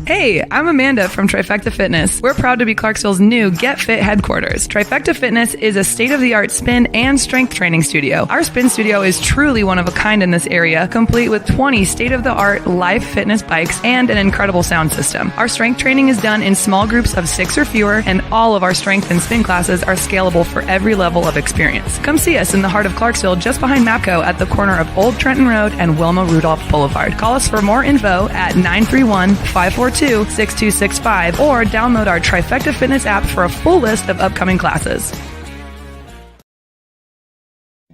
Hey, I'm Amanda from Trifecta Fitness. We're proud to be Clarksville's new Get Fit headquarters. Trifecta Fitness is a state-of-the-art spin and strength training studio. Our spin studio is truly one of a kind in this area, complete with 20 state-of-the-art live fitness bikes and an incredible sound system. Our strength training is done in small groups of 6 or fewer, and all of our strength and spin classes are scalable for every level of experience. Come see us in the heart of Clarksville, just behind MAPCO at the corner of Old Trenton Road and Wilma Rudolph Boulevard. Call us for more info at 931-542-6265 or download our Trifecta Fitness app for a full list of upcoming classes.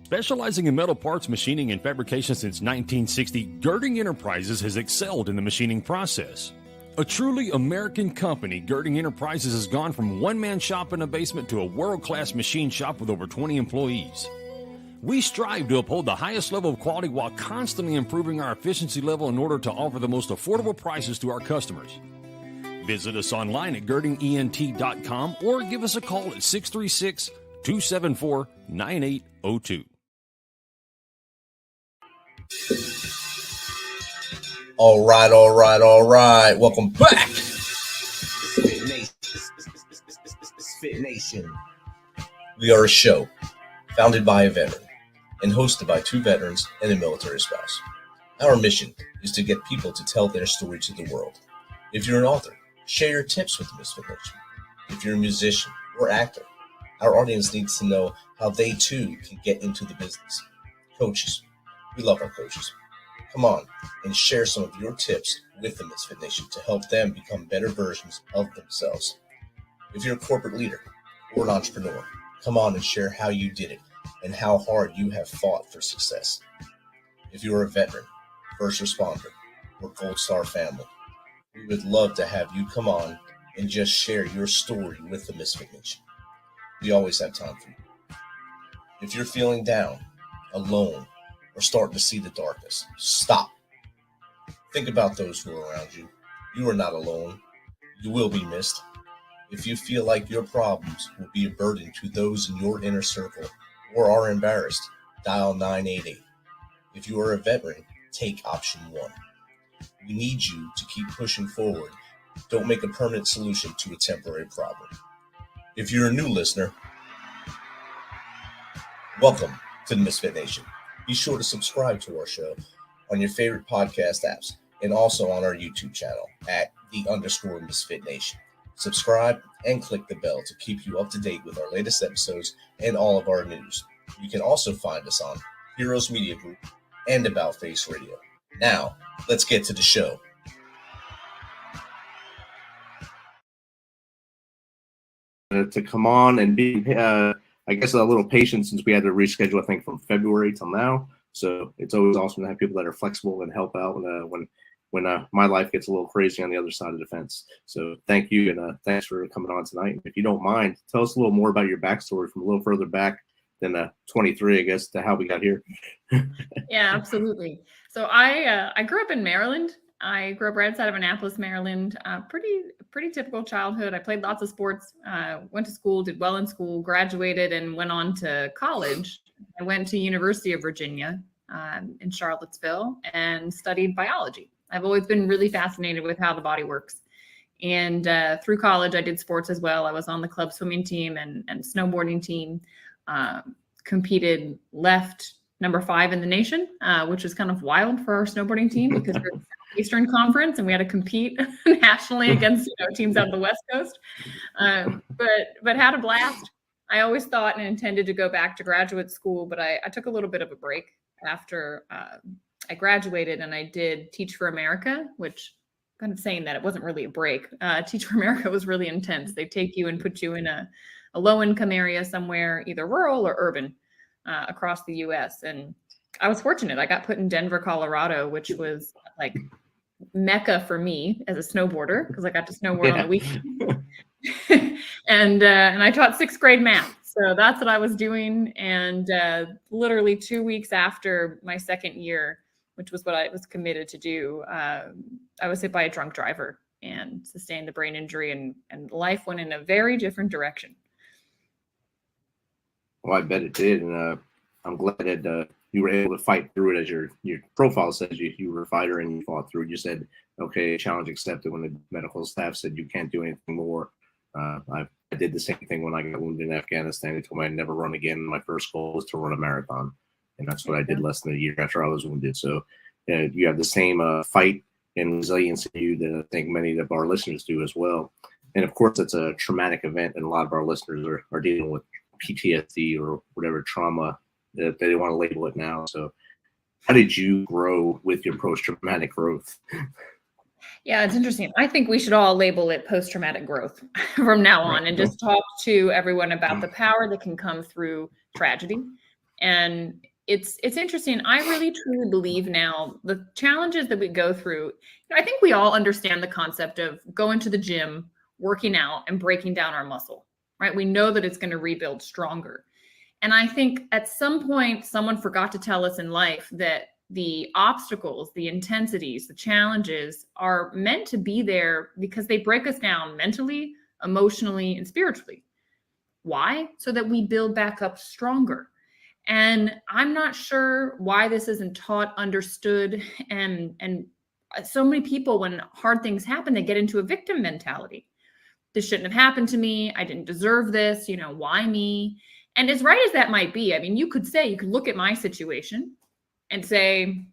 Specializing in metal parts, machining, and fabrication since 1960, Girding Enterprises has excelled in the machining process. A truly American company, Girding Enterprises has gone from one-man shop in a basement to a world-class machine shop with over 20 employees. We strive to uphold the highest level of quality while constantly improving our efficiency level in order to offer the most affordable prices to our customers. Visit us online at girdingent.com or give us a call at 636-274-9802. All right. Welcome back. MisFitNation. We are a show founded by a veteran and hosted by 2 veterans and a military spouse. Our mission is to get people to tell their story to the world. If you're an author, share your tips with MisFitNation. If you're a musician or actor, our audience needs to know how they too can get into the business. Coaches, we love our coaches. Come on and share some of your tips with the MisFitNation to help them become better versions of themselves. If you're a corporate leader or an entrepreneur, come on and share how you did it and how hard you have fought for success. If you're a veteran, first responder, or Gold Star family, we would love to have you come on and just share your story with the MisFitNation. We always have time for you. If you're feeling down, alone, or starting to see the darkness, stop. Think about those who are around you. You are not alone. You will be missed. If you feel like your problems will be a burden to those in your inner circle or are embarrassed, dial 988. If you are a veteran, take option 1. We need you to keep pushing forward. Don't make a permanent solution to a temporary problem. If you're a new listener, welcome to the MisFitNation. Be sure to subscribe to our show on your favorite podcast apps and also on our YouTube channel at @_MisFitNation. Subscribe and click the bell to keep you up to date with our latest episodes and all of our news. You can also find us on Heroes Media Group and About Face Radio. Now, let's get to the show. To come on and be, I guess, a little patient since we had to reschedule, I think, from February till now. So it's always awesome to have people that are flexible and help out when my life gets a little crazy on the other side of the fence. So thank you, and thanks for coming on tonight. If you don't mind, tell us a little more about your backstory from a little further back than 23, I guess, to how we got here. Yeah, absolutely. So I grew up in Maryland. I grew up right outside of Annapolis, Maryland. Pretty typical childhood. I played lots of sports, went to school, did well in school, graduated, and went on to college. I went to University of Virginia in Charlottesville and studied biology. I've always been really fascinated with how the body works. And through college, I did sports as well. I was on the club swimming team and snowboarding team, competed left number 5 in the nation, which is kind of wild for our snowboarding team because we're in the Eastern Conference and we had to compete nationally against teams out of the West Coast. But had a blast. I always thought and intended to go back to graduate school, but I took a little bit of a break after I graduated, and I did Teach for America, which kind of saying that it wasn't really a break. Teach for America was really intense. They take you and put you in a low-income area somewhere, either rural or urban, across the U.S. And I was fortunate. I got put in Denver, Colorado, which was like Mecca for me as a snowboarder because I got to snowboard on the weekend. and I taught 6th grade math. So that's what I was doing. And literally 2 weeks after my second year, which was what I was committed to do, I was hit by a drunk driver and sustained a brain injury, and life went in a very different direction. Well, I bet it did. And I'm glad that you were able to fight through it, as your profile says you were a fighter and you fought through it. You said, okay, challenge accepted when the medical staff said you can't do anything more. I did the same thing when I got wounded in Afghanistan. They told me I'd never run again. My first goal was to run a marathon. And that's what I did less than a year after I was wounded. So you have the same fight and resilience in you that I think many of our listeners do as well. And of course, it's a traumatic event, and a lot of our listeners are dealing with PTSD or whatever trauma that they want to label it now. So how did you grow with your post-traumatic growth? Yeah, it's interesting. I think we should all label it post-traumatic growth from now on, and just talk to everyone about the power that can come through tragedy. And it's interesting. I really truly believe now the challenges that we go through, I think we all understand the concept of going to the gym, working out, and breaking down our muscle, right? We know that it's going to rebuild stronger. And I think at some point, someone forgot to tell us in life that the obstacles, the intensities, the challenges are meant to be there because they break us down mentally, emotionally, and spiritually. Why? So that we build back up stronger. And I'm not sure why this isn't taught, understood, and so many people, when hard things happen, they get into a victim mentality. This shouldn't have happened to me. I didn't deserve this. Why me? And as right as that might be, I mean, you could look at my situation and say,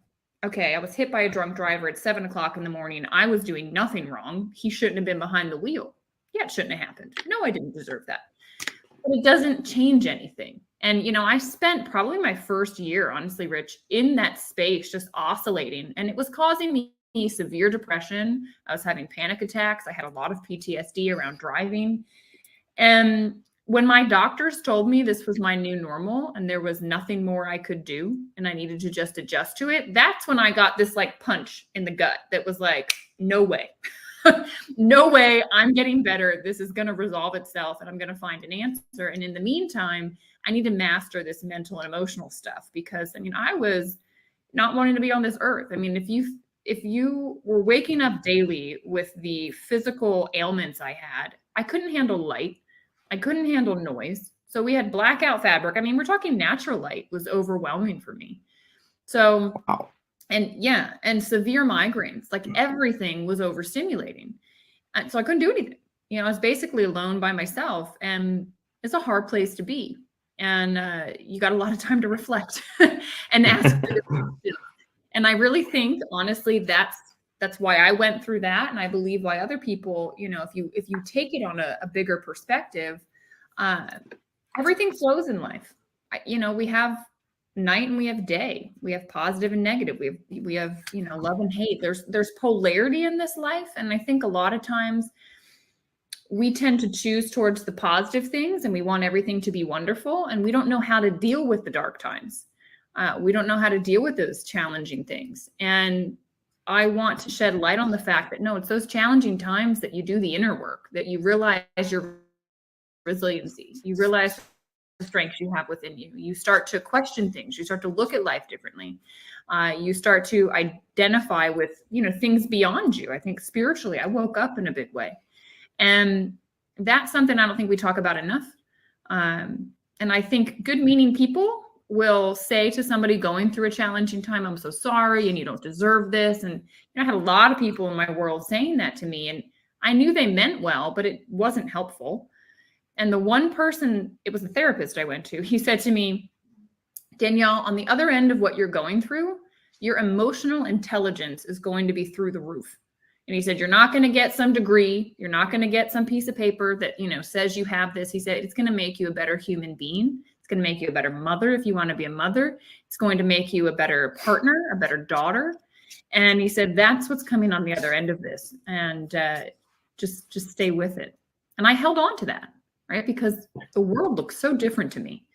okay, I was hit by a drunk driver at 7 o'clock in the morning. I was doing nothing wrong. He shouldn't have been behind the wheel. Yeah, it shouldn't have happened. No, I didn't deserve that. But it doesn't change anything. And, I spent probably my first year, honestly, Rich, in that space, just oscillating. And it was causing me severe depression. I was having panic attacks. I had a lot of PTSD around driving. And when my doctors told me this was my new normal and there was nothing more I could do and I needed to just adjust to it, that's when I got this punch in the gut that was like, no way. No way, I'm getting better. This is going to resolve itself and I'm going to find an answer. And in the meantime, I need to master this mental and emotional stuff because, I was not wanting to be on this earth. If you were waking up daily with the physical ailments I had, I couldn't handle light. I couldn't handle noise. So we had blackout fabric. We're talking natural light was overwhelming for me. So, wow. And severe migraines, everything was overstimulating. And so I couldn't do anything. I was basically alone by myself, and it's a hard place to be. And you got a lot of time to reflect and ask for the questions. And I really think, honestly, that's why I went through that. And I believe why other people, if you take it on a bigger perspective, everything flows in life. We have night and we have day. We have positive and negative. We have love and hate. There's polarity in this life. And I think a lot of times we tend to choose towards the positive things and we want everything to be wonderful. And we don't know how to deal with the dark times. We don't know how to deal with those challenging things. And I want to shed light on the fact that no, it's those challenging times that you do the inner work, that you realize your resiliency, you realize the strengths you have within you. You start to question things. You start to look at life differently. You start to identify with, things beyond you. I think spiritually, I woke up in a big way. And that's something I don't think we talk about enough. And I think good meaning people will say to somebody going through a challenging time, I'm so sorry, and you don't deserve this. And I had a lot of people in my world saying that to me, and I knew they meant well, but it wasn't helpful. And the one person, it was a therapist I went to, he said to me, Danielle, on the other end of what you're going through, your emotional intelligence is going to be through the roof. And he said, you're not going to get some degree. You're not going to get some piece of paper that, says you have this. He said, it's going to make you a better human being. It's going to make you a better mother if you want to be a mother. It's going to make you a better partner, a better daughter. And he said, that's what's coming on the other end of this. And just stay with it. And I held on to that, right? Because the world looks so different to me.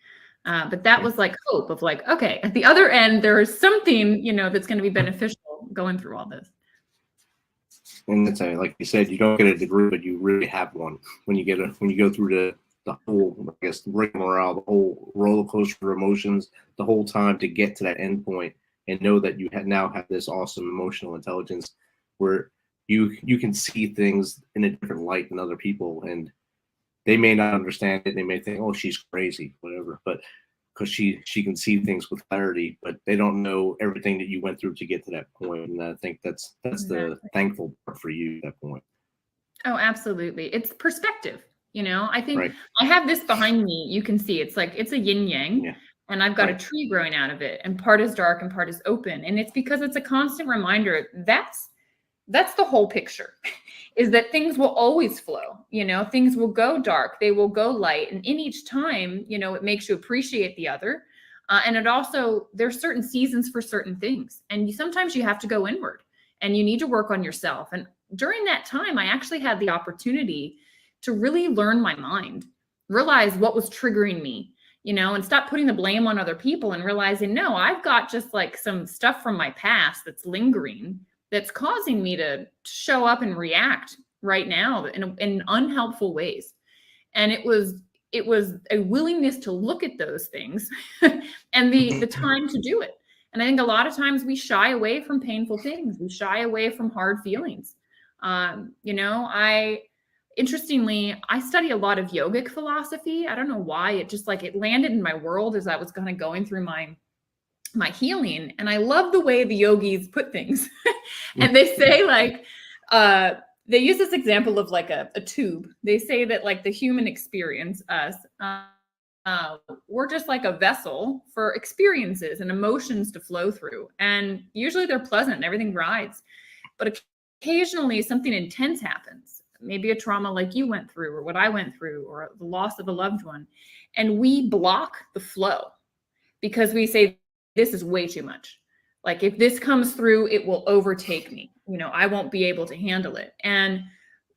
But that was hope of okay, at the other end, there is something, that's going to be beneficial going through all this. And it's like you said, you don't get a degree, but you really have one when you go through the whole, I guess, rigmarole, the whole roller coaster of emotions, the whole time to get to that end point, and know that you now have this awesome emotional intelligence where you can see things in a different light than other people, and they may not understand it. They may think, oh, she's crazy, whatever. But because she can see things with clarity, but they don't know everything that you went through to get to that point. And I think that's Exactly. the thankful part for you at that point. Oh, absolutely. It's perspective. I think Right. I have this behind me. You can see it's a yin yang, Yeah. and I've got a Right. tree growing out of it, and part is dark and part is open. And it's because it's a constant reminder that's the whole picture is that things will always flow. Things will go dark, they will go light. And in each time, it makes you appreciate the other. And it also, there's certain seasons for certain things. And sometimes you have to go inward and you need to work on yourself. And during that time, I actually had the opportunity to really learn my mind, realize what was triggering me, and stop putting the blame on other people and realizing, no, I've got just like some stuff from my past that's lingering, that's causing me to show up and react right now in unhelpful ways. And it was a willingness to look at those things and the time to do it. And I think a lot of times we shy away from painful things. We shy away from hard feelings. Interestingly, I study a lot of yogic philosophy. I don't know why, it just it landed in my world as I was kind of going through my healing. And I love the way the yogis put things. And they say they use this example of a tube. They say that the human experience, us, we're just like a vessel for experiences and emotions to flow through. And usually they're pleasant and everything rides. But occasionally something intense happens, maybe a trauma like you went through or what I went through or the loss of a loved one. And we block the flow because we say, this is way too much. If this comes through, it will overtake me. I won't be able to handle it. And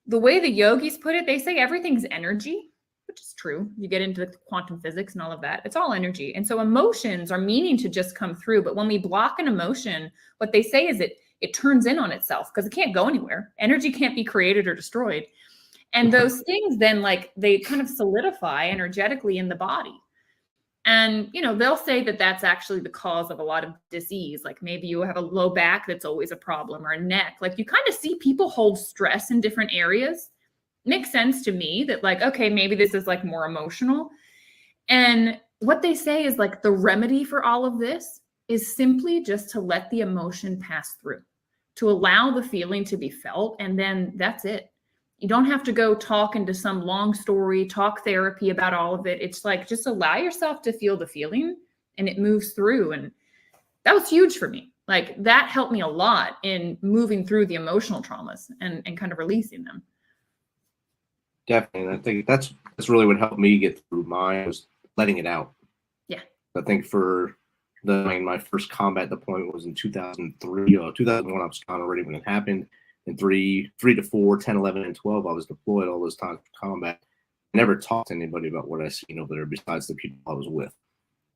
the way the yogis put it, they say everything's energy, which is true. You get into the quantum physics and all of that. It's all energy. And so emotions are meaning to just come through. But when we block an emotion, what they say is it turns in on itself because it can't go anywhere. Energy can't be created or destroyed. And those things then they kind of solidify energetically in the body. And, they'll say that that's actually the cause of a lot of disease. Maybe you have a low back that's always a problem, or a neck. You kind of see people hold stress in different areas. Makes sense to me that okay, maybe this is more emotional. And what they say is the remedy for all of this is simply just to let the emotion pass through, to allow the feeling to be felt. And then that's it. You don't have to go talk into some long story, talk therapy about all of it. It's just allow yourself to feel the feeling and it moves through. And that was huge for me. That helped me a lot in moving through the emotional traumas and kind of releasing them. Definitely. And I think that's really what helped me get through mine, was letting it out. Yeah. I think for my first combat deployment was in 2003, 2001, I was gone already when it happened. And 3 to 4, 10, 11, and 12, I was deployed all those times for combat. I never talked to anybody about what I seen over there besides the people I was with.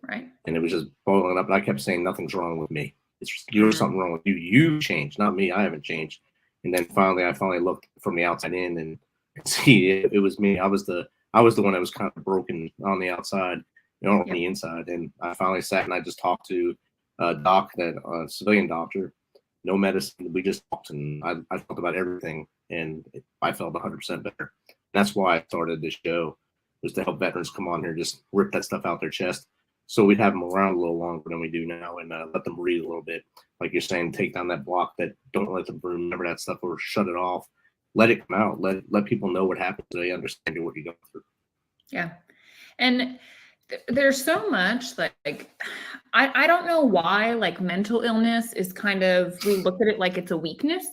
Right. And it was just boiling up. And I kept saying, nothing's wrong with me. It's just, there's something wrong with you. You changed, not me. I haven't changed. And then I finally looked from the outside in and see it was me. I was the one that was kind of broken on the outside, on the inside. And I finally sat and I just talked to a doc, that civilian doctor. No medicine. We just talked, and I talked about everything, and I felt 100% better. And that's why I started this show, was to help veterans come on here, just rip that stuff out their chest, so we'd have them around a little longer than we do now, and let them breathe a little bit. Like you're saying, take down that block, that don't let them remember that stuff or shut it off. Let it come out. Let people know what happened so they understand what you're going through. Yeah, and there's so much I don't know why mental illness is kind of, we look at it like it's a weakness.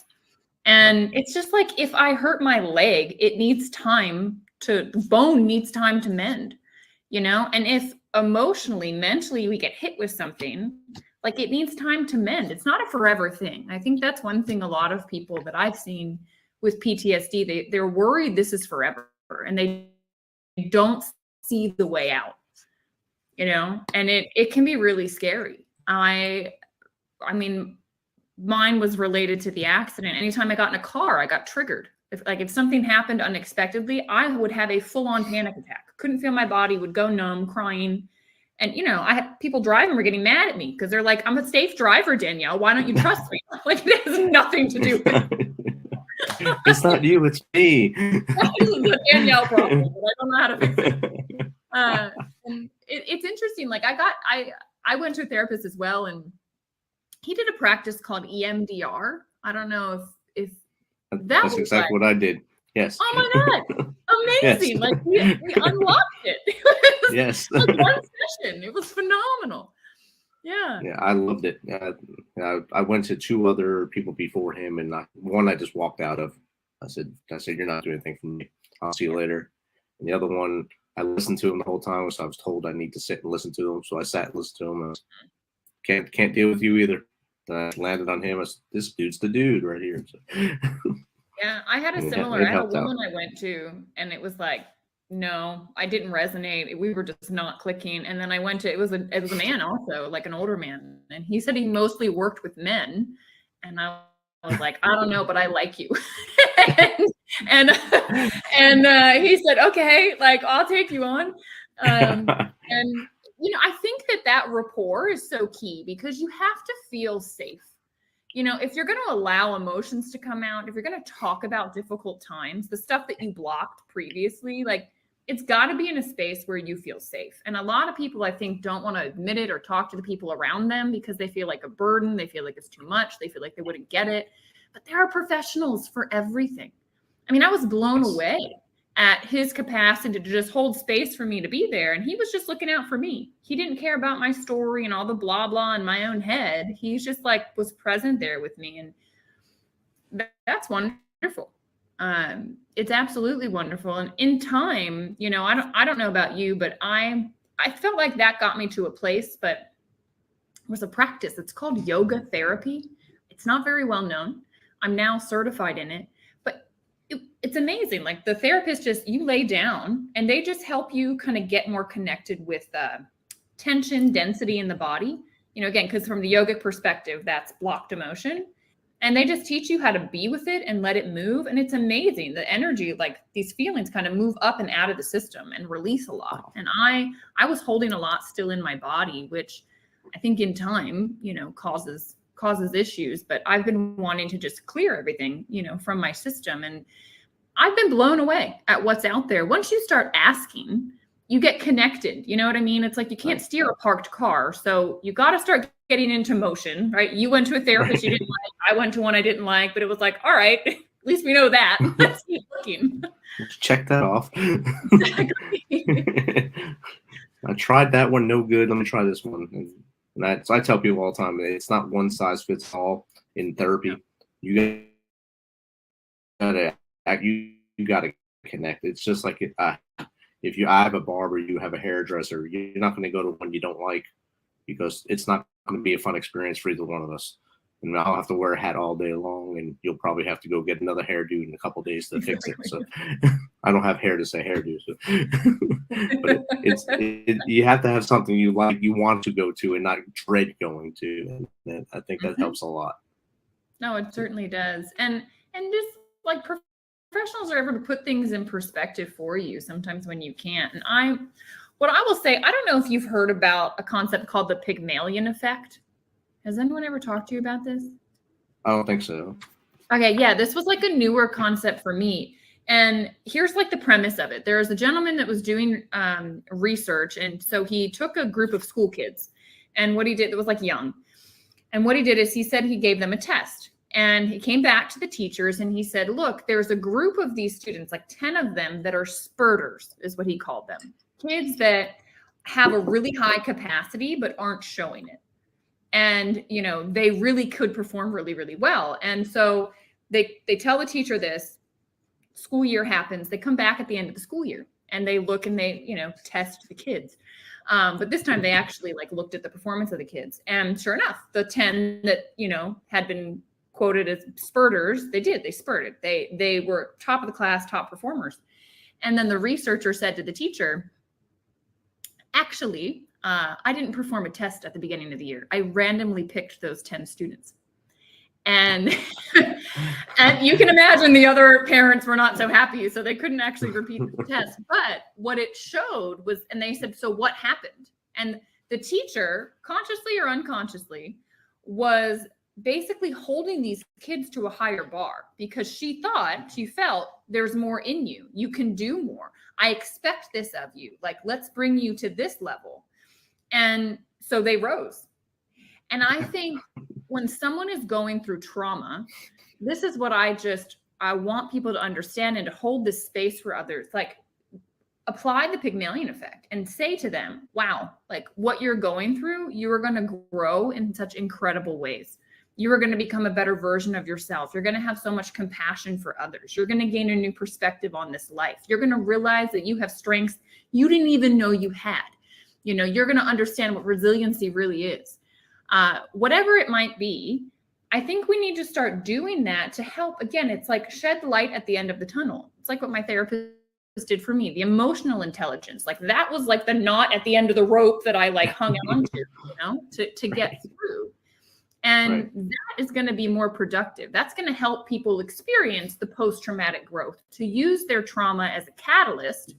And it's just if I hurt my leg, it needs time bone needs time to mend, and if emotionally, mentally we get hit with something, it needs time to mend. It's not a forever thing. I think that's one thing a lot of people that I've seen with PTSD, they're worried this is forever and they don't see the way out. And it can be really scary. I mean, mine was related to the accident. Anytime I got in a car, I got triggered. If something happened unexpectedly, I would have a full-on panic attack. Couldn't feel my body, would go numb, crying. And, I had people driving were getting mad at me because they're like, I'm a safe driver, Danielle. Why don't you trust me? It has nothing to do with it. It's not you, it's me. This is a Danielle problem, but I don't know how to fix it. And it's interesting. Like I went to a therapist as well, and he did a practice called EMDR. I don't know if That's exactly what I did. Yes. Oh my God. Amazing. Yes. Like we unlocked it. It was Yes. like one session. It was phenomenal. Yeah. Yeah, I loved it. I went to 2 other people before him, and one I just walked out of. I said, you're not doing anything for me. I'll see you later. And the other one, I listened to him the whole time, so I was told I need to sit and listen to him. So I sat and listened to him. And can't deal with you either. I landed on him. This dude's the dude right here. So. Yeah, I had a similar. I had a woman I went to, and it was like, no, I didn't resonate. We were just not clicking. And then I went to, it was a man also, like an older man. And he said he mostly worked with men. And I was like, I don't know, but I like you. and he said, okay, like I'll take you on. And I think that rapport is so key, because you have to feel safe. If you're going to allow emotions to come out, if you're going to talk about difficult times, the stuff that you blocked previously, like it's got to be in a space where you feel safe. And a lot of people, I think, don't want to admit it or talk to the people around them because they feel like a burden. They feel like it's too much. They feel like they wouldn't get it. But there are professionals for everything. I mean, I was blown away at his capacity to just hold space for me to be there. And he was just looking out for me. He didn't care about my story and all the blah, blah in my own head. He's just like was present there with me. And that's wonderful. It's absolutely wonderful. And in time, I don't know about you, but I felt like that got me to a place, but it was a practice. It's called yoga therapy. It's not very well known. I'm now certified in it, but it's amazing. Like the therapist you lay down and they just help you kind of get more connected with tension, density in the body, again, because from the yogic perspective, that's blocked emotion. And they just teach you how to be with it and let it move. And it's amazing. The energy, like these feelings kind of move up and out of the system and release a lot. And I was holding a lot still in my body, which I think in time, causes issues. But I've been wanting to just clear everything, from my system. And I've been blown away at what's out there. Once you start asking, you get connected. You know what I mean? It's like you can't steer a parked car. So you got to start getting into motion, right? You went to a therapist you didn't like. I went to one I didn't like, but it was like, all right, at least we know that. Let's keep looking. Check that off. I tried that one, no good. Let me try this one. And I tell people all the time, it's not one size fits all in therapy. You gotta connect. It's just like if I have a barber, you have a hairdresser, you're not going to go to one you don't like because it's not going to be a fun experience for either one of us. And I'll have to wear a hat all day long, and you'll probably have to go get another hairdo in a couple of days to fix it. So I don't have hair to say hairdo. So. But you have to have something you like, you want to go to, and not dread going to. And I think that helps a lot. No, it certainly does. And just like professionals are able to put things in perspective for you sometimes when you can't. And what I will say, I don't know if you've heard about a concept called the Pygmalion effect. Has anyone ever talked to you about this? I don't think so. Okay, yeah, this was like a newer concept for me. And here's like the premise of it. There was a gentleman that was doing research. And so he took a group of school kids. And what he did, it was like young. And what he did is he said he gave them a test. And he came back to the teachers and he said, look, there's a group of these students, like 10 of them that are spurters, is what he called them. Kids that have a really high capacity but aren't showing it. And, they really could perform really, really well. And so they tell the teacher this, school year happens, they come back at the end of the school year and they look and they, test the kids. But this time they actually looked at the performance of the kids. And sure enough, the 10 that, had been quoted as spurters, they spurted. They were top of the class, top performers. And then the researcher said to the teacher, actually, I didn't perform a test at the beginning of the year. I randomly picked those 10 students. And and you can imagine the other parents were not so happy, so they couldn't actually repeat the test. But what it showed was, and they said, so what happened? And the teacher, consciously or unconsciously, was basically holding these kids to a higher bar because she felt there's more in you. You can do more. I expect this of you. Like, let's bring you to this level. And so they rose. And I think when someone is going through trauma, this is what I want people to understand and to hold this space for others. Like, apply the Pygmalion effect and say to them, wow, like what you're going through, you are going to grow in such incredible ways. You are going to become a better version of yourself. You're going to have so much compassion for others. You're going to gain a new perspective on this life. You're going to realize that you have strengths you didn't even know you had. You know, you're going to understand what resiliency really is. Whatever it might be, I think we need to start doing that to help. Again, it's like shed light at the end of the tunnel. It's like what my therapist did for me, the emotional intelligence. Like that was like the knot at the end of the rope that I like hung on to, you know, to get through. And that is going to be more productive. That's going to help people experience the post-traumatic growth, to use their trauma as a catalyst,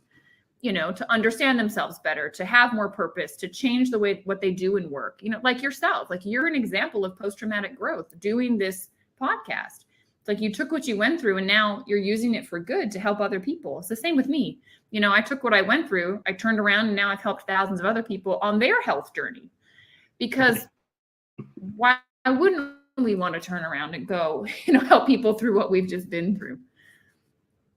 you know, to understand themselves better, to have more purpose, to change the way what they do in work. You know, like yourself, like you're an example of post-traumatic growth doing this podcast. It's like you took what you went through and now you're using it for good to help other people. It's the same with me. You know, I took what I went through, I turned around, and now I've helped thousands of other people on their health journey. Because why wouldn't we want to turn around and go, you know, help people through what we've just been through?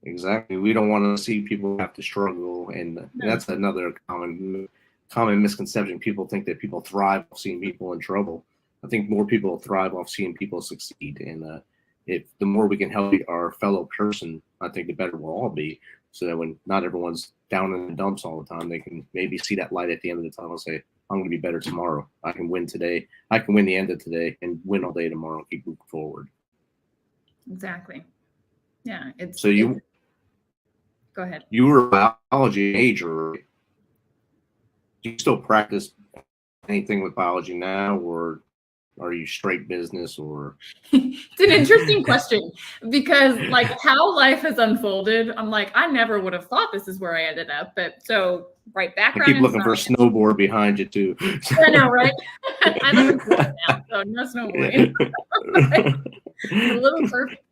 Exactly. We don't want to see people have to struggle. And that's another common misconception. People think that people thrive off seeing people in trouble. I think more people thrive off seeing people succeed. And if the more we can help our fellow person, I think the better we'll all be. So that when not everyone's down in the dumps all the time, they can maybe see that light at the end of the tunnel and say, I'm going to be better tomorrow. I can win today. I can win the end of today and win all day tomorrow and keep moving forward. Exactly. Yeah. Go ahead. You were a biology major. Do you still practice anything with biology now, or are you straight business? Or it's an interesting question, because like how life has unfolded, I'm like, I never would have thought this is where I ended up. But so background. I keep looking for a snowboard behind you too. I know, right? I live in Florida now, so no snowboarding. A little perfect.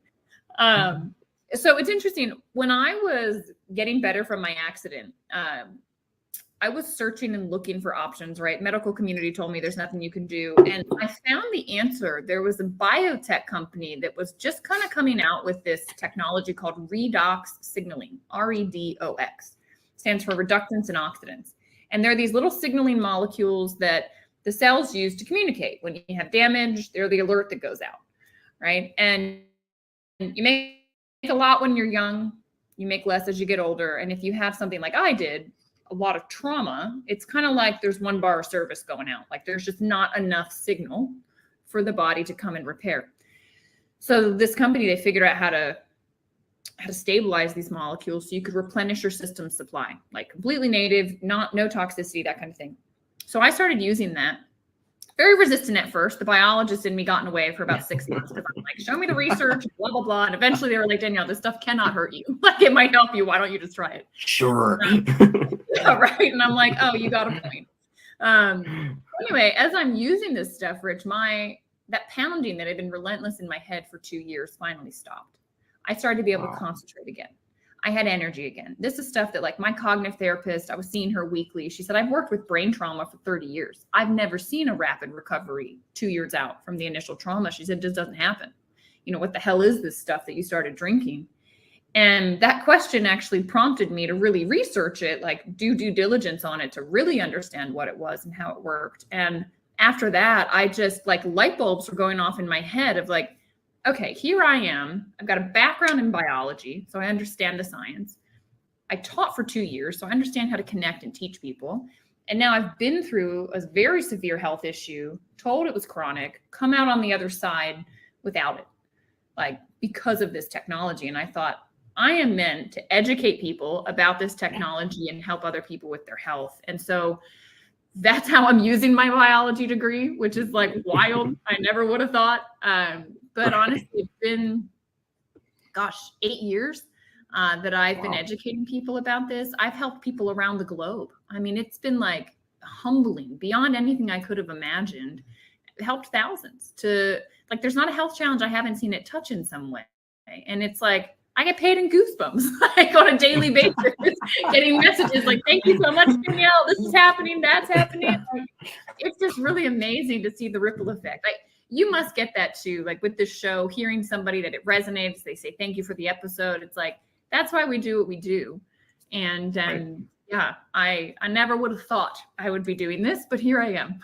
So it's interesting. When I was getting better from my accident, I was searching and looking for options, right? Medical community told me there's nothing you can do. And I found the answer. There was a biotech company that was just kind of coming out with this technology called redox signaling, REDOX. Stands for reductants and oxidants. And they're these little signaling molecules that the cells use to communicate. When you have damage, they're the alert that goes out, right? And you make a lot when you're young, you make less as you get older. And if you have something like I did, a lot of trauma, it's kind of like there's one bar of service going out. Like there's just not enough signal for the body to come and repair. So this company, they figured out how to stabilize these molecules so you could replenish your system supply, like completely native, no toxicity, that kind of thing. So I started using that. Very resistant at first. The biologist in me got in the way for about 6 months because I'm like, show me the research, blah, blah, blah. And eventually they were like, Danielle, this stuff cannot hurt you. Like it might help you. Why don't you just try it? Sure. Yeah, right. And I'm like, oh, you got a point. Anyway, as I'm using this stuff, Rich, that pounding that had been relentless in my head for 2 years finally stopped. I started to be able to concentrate again. I had energy again. This is stuff that like my cognitive therapist, I was seeing her weekly. She said, I've worked with brain trauma for 30 years. I've never seen a rapid recovery 2 years out from the initial trauma. She said, it just doesn't happen. You know, what the hell is this stuff that you started drinking? And that question actually prompted me to really research it, like do due diligence on it to really understand what it was and how it worked. And after that, I just like light bulbs were going off in my head of like, okay, here I am. I've got a background in biology, so I understand the science. I taught for 2 years, so I understand how to connect and teach people. And now I've been through a very severe health issue, told it was chronic, come out on the other side without it, like because of this technology. And I thought, I am meant to educate people about this technology and help other people with their health. And so that's how I'm using my biology degree, which is like wild. I never would have thought. But honestly, it's been, 8 years that I've been educating people about this. I've helped people around the globe. I mean, it's been like humbling beyond anything I could have imagined. It helped thousands to like there's not a health challenge I haven't seen it touch in some way. And it's like, I get paid in goosebumps, like on a daily basis, getting messages like, thank you so much, Danielle. This is happening. That's happening. Like, it's just really amazing to see the ripple effect. Like, you must get that too. Like with this show, hearing somebody that it resonates, they say, thank you for the episode. It's like, that's why we do what we do. And Right. yeah, I never would have thought I would be doing this, but here I am.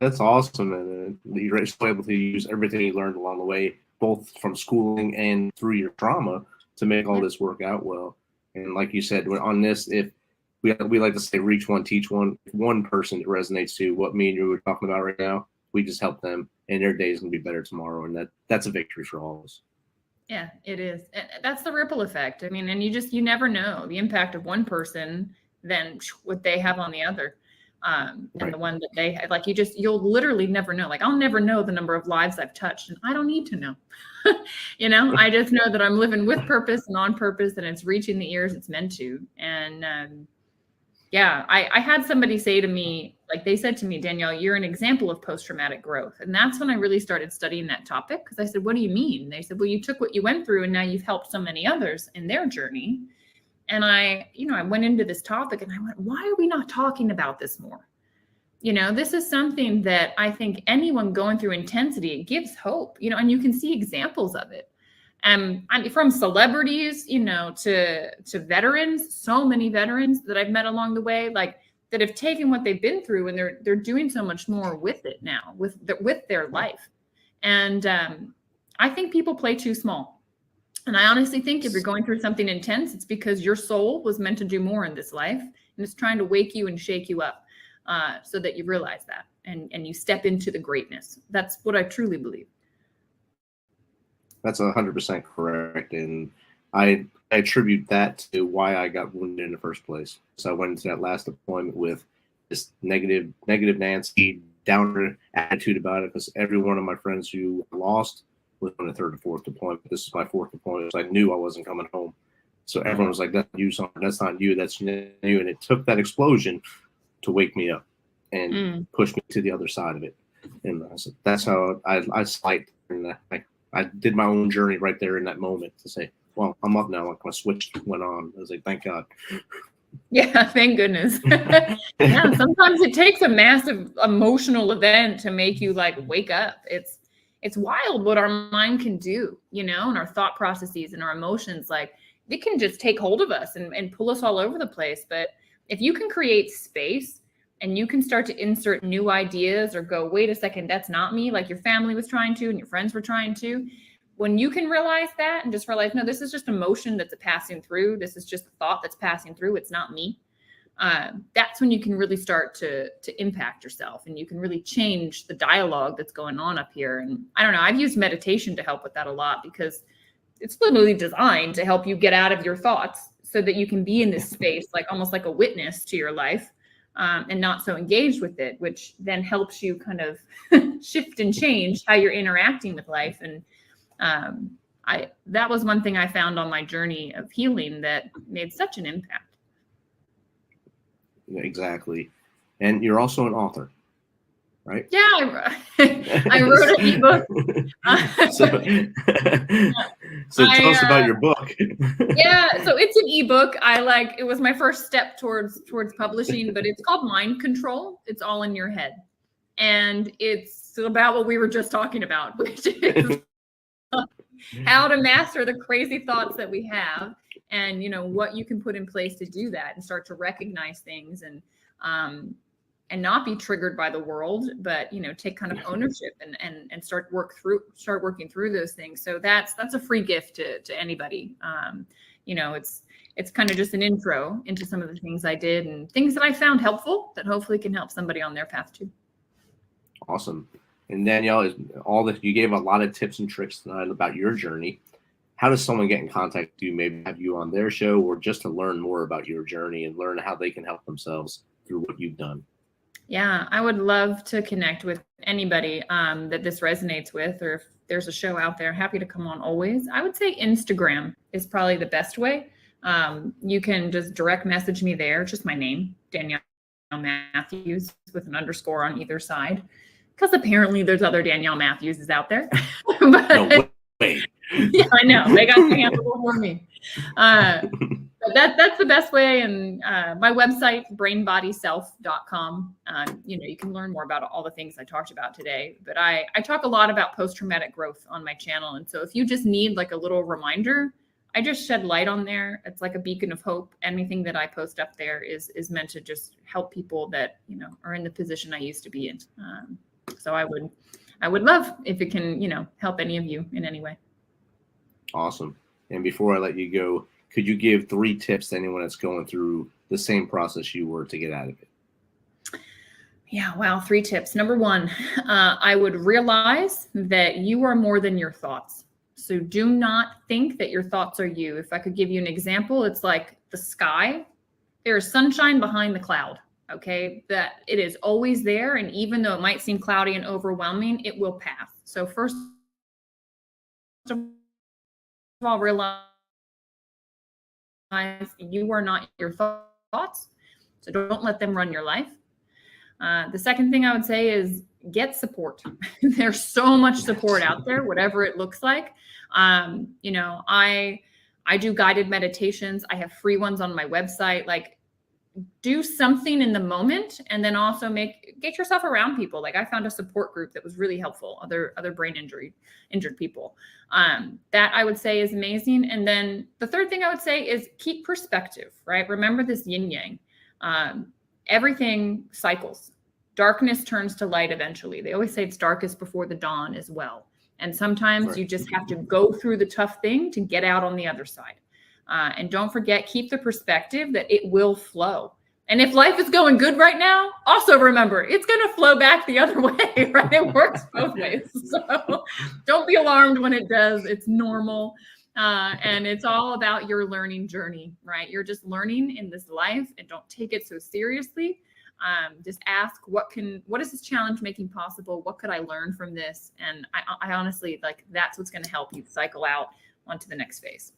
That's awesome. And you're still able to use everything you learned along the way, both from schooling and through your trauma, to make all this work out well. And like you said, on this, if we like to say reach one, teach one person that resonates to what me and you were talking about right now, we just help them and their day is going to be better tomorrow. And that's a victory for all of us. Yeah, it is. And that's the ripple effect. I mean, and you never know the impact of one person than what they have on the other. And Right. the one that they have, like, you'll literally never know. Like, I'll never know the number of lives I've touched, and I don't need to know. I just know that I'm living with purpose and on purpose, and it's reaching the ears it's meant to. And yeah, I had somebody say to me, like they said to me, Danielle, you're an example of post-traumatic growth. And that's when I really started studying that topic, because I said, what do you mean? They said, well, you took what you went through and now you've helped so many others in their journey. And I went into this topic and I went, why are we not talking about this more? This is something that I think anyone going through intensity, it gives hope, and you can see examples of it. I mean, from celebrities, to veterans, so many veterans that I've met along the way, like that have taken what they've been through and they're doing so much more with it now, with their life. And I think people play too small. And I honestly think if you're going through something intense, it's because your soul was meant to do more in this life, and it's trying to wake you and shake you up so that you realize that and you step into the greatness. That's what I truly believe. That's 100% correct. And I attribute that to why I got wounded in the first place. So I went into that last deployment with this negative Nancy, downer attitude about it, because every one of my friends who lost was on the third or fourth deployment. This is my fourth deployment, so I knew I wasn't coming home. So everyone was like, that's you, son. That's not you. That's you. And it took that explosion to wake me up and push me to the other side of it. And that's how I slight. And I did my own journey right there in that moment to say, well, I'm up now. Like my switch went on. I was like, thank God. Yeah, thank goodness. Yeah, sometimes it takes a massive emotional event to make you like wake up. It's wild what our mind can do, and our thought processes and our emotions. Like, it can just take hold of us and pull us all over the place. But if you can create space and you can start to insert new ideas or go, wait a second, that's not me, like your family was trying to and your friends were trying to, when you can realize that and just realize, no, this is just emotion that's passing through. This is just a thought that's passing through. It's not me. That's when you can really start to impact yourself, and you can really change the dialogue that's going on up here. And I don't know, I've used meditation to help with that a lot, because it's literally designed to help you get out of your thoughts so that you can be in this space, like almost like a witness to your life, and not so engaged with it, which then helps you kind of shift and change how you're interacting with life. And that was one thing I found on my journey of healing that made such an impact. Exactly. And you're also an author, right? Yeah, I wrote an ebook. So tell us about your book. Yeah, so it's an ebook. It was my first step towards publishing, but it's called Mind Control. It's all in your head. And it's about what we were just talking about, which is how to master the crazy thoughts that we have, and what you can put in place to do that and start to recognize things and not be triggered by the world, but take kind of ownership and start working through those things. So that's a free gift to anybody. It's kind of just an intro into some of the things I did and things that I found helpful that hopefully can help somebody on their path too. Awesome. And Danielle, you gave a lot of tips and tricks tonight about your journey. How does someone get in contact with you, maybe have you on their show, or just to learn more about your journey and learn how they can help themselves through what you've done? Yeah, I would love to connect with anybody that this resonates with, or if there's a show out there, happy to come on always. I would say Instagram is probably the best way. You can just direct message me there, just my name, Danielle Matthews, with an underscore on either side. because apparently there's other Danielle Matthewses out there. But No way. yeah, I know they got to handle before me. But that's the best way. And my website, brainbodyself.com. You can learn more about all the things I talked about today. But I talk a lot about post-traumatic growth on my channel. And so if you just need like a little reminder, I just shed light on there. It's like a beacon of hope. Anything that I post up there is meant to just help people that, are in the position I used to be in. So I would love if it can, help any of you in any way. Awesome. And before I let you go, could you give 3 tips to anyone that's going through the same process you were to get out of it? Yeah, wow. 3 tips. Number 1, I would realize that you are more than your thoughts. So do not think that your thoughts are you. If I could give you an example, it's like the sky. There is sunshine behind the cloud. Okay, that it is always there. And even though it might seem cloudy and overwhelming, it will pass. So first of all, realize you are not your thoughts. So don't let them run your life. The second thing I would say is get support. There's so much support out there, whatever it looks like. I do guided meditations. I have free ones on my website. Like, do something in the moment, and then also get yourself around people. Like, I found a support group that was really helpful. Other brain injured people. That I would say is amazing. And then the third thing I would say is keep perspective, right? Remember this yin yang. Everything cycles. Darkness turns to light eventually. They always say it's darkest before the dawn as well. And sometimes you just have to go through the tough thing to get out on the other side. And don't forget, keep the perspective that it will flow. And if life is going good right now, also remember, it's going to flow back the other way, right? It works both ways. So don't be alarmed when it does. It's normal. And it's all about your learning journey, right? You're just learning in this life, and don't take it so seriously. Just ask, what is this challenge making possible? What could I learn from this? And I honestly, that's what's going to help you cycle out onto the next phase.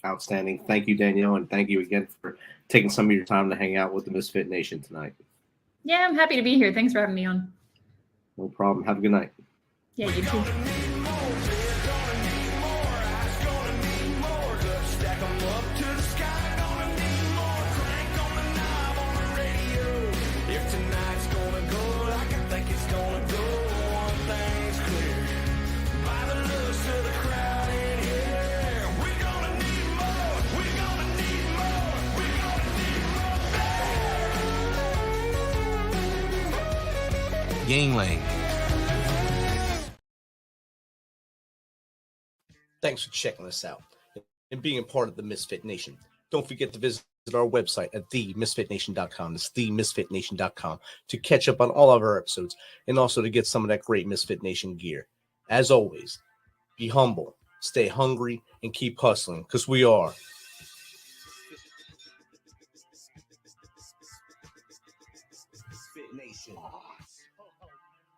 Outstanding. Thank you, Danielle. And thank you again for taking some of your time to hang out with the Misfit Nation tonight. Yeah, I'm happy to be here. Thanks for having me on. No problem. Have a good night. Yeah, you too. Gangway. Thanks for checking us out and being a part of the Misfit Nation. Don't forget to visit our website at themisfitnation.com. That's themisfitnation.com to catch up on all of our episodes and also to get some of that great Misfit Nation gear. As always, be humble, stay hungry, and keep hustling, because we are Fit Nation.